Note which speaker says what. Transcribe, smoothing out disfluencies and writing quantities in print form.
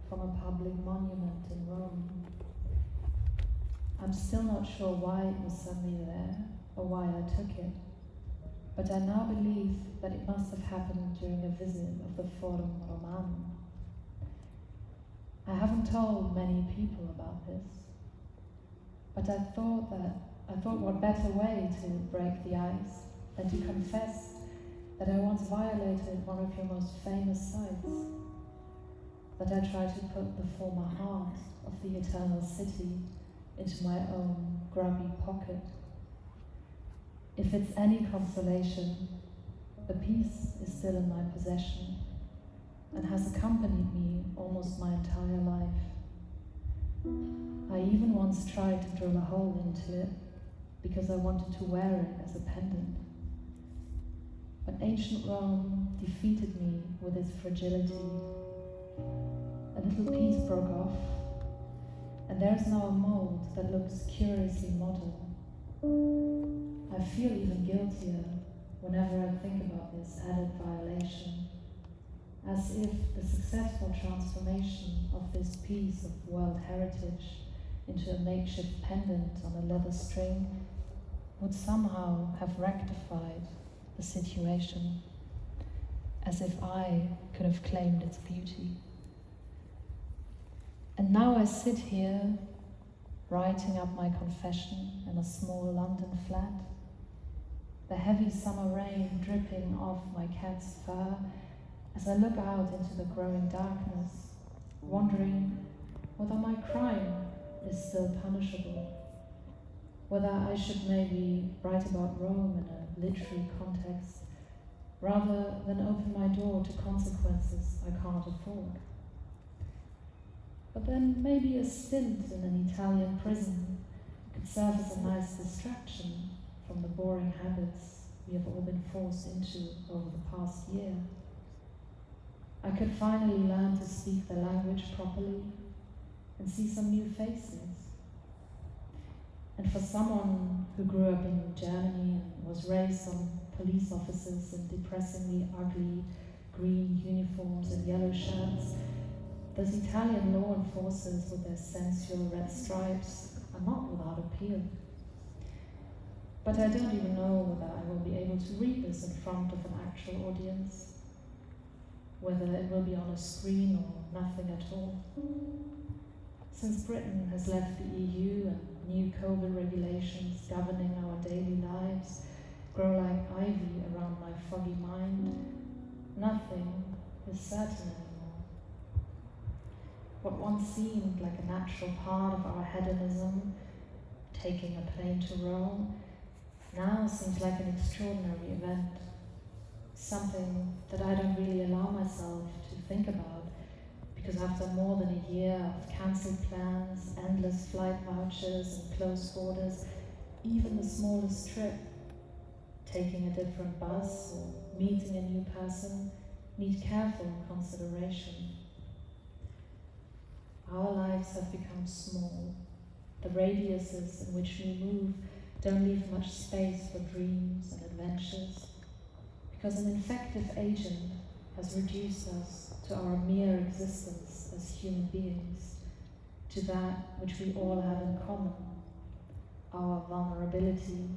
Speaker 1: from a public monument in Rome. I'm still not sure why it was suddenly there, or why I took it, but I now believe that it must have happened during a visit of the Forum Romanum. I haven't told many people about this, but I thought what better way to break the ice than to confess that I once violated one of your most famous sites, that I tried to put the former heart of the eternal city into my own grubby pocket. If it's any consolation, the piece is still in my possession and has accompanied me almost my entire life. I even once tried to drill a hole into it because I wanted to wear it as a pendant. But ancient Rome defeated me with its fragility. A little piece broke off, and there's now a mold that looks curiously modern. I feel even guiltier whenever I think about this added violation, as if the successful transformation of this piece of world heritage into a makeshift pendant on a leather string would somehow have rectified the situation, as if I could have claimed its beauty. And now I sit here, writing up my confession in a small London flat, the heavy summer rain dripping off my cat's fur as I look out into the growing darkness, wondering whether my crime is still punishable, whether I should maybe write about Rome in a literary context, rather than open my door to consequences I can't afford. But then maybe a stint in an Italian prison could serve as a nice distraction from the boring habits we have all been forced into over the past year. I could finally learn to speak the language properly and see some new faces. And for someone who grew up in Germany and was raised on police officers in depressingly ugly green uniforms and yellow shirts, those Italian law enforcers with their sensual red stripes are not without appeal. But I don't even know whether I will be able to read this in front of an actual audience, whether it will be on a screen or nothing at all. Since Britain has left the EU and new COVID regulations governing our daily lives grow like ivy around my foggy mind, nothing is certain anymore. What once seemed like a natural part of our hedonism, taking a plane to Rome, now seems like an extraordinary event, something that I don't really allow myself to think about, because after more than a year of cancelled plans, endless flight vouchers and closed borders, even the smallest trip, taking a different bus or meeting a new person, need careful consideration. Our lives have become small. The radiuses in which we move don't leave much space for dreams and adventures, because an infective agent has reduced us to our mere existence as human beings, to that which we all have in common, our vulnerability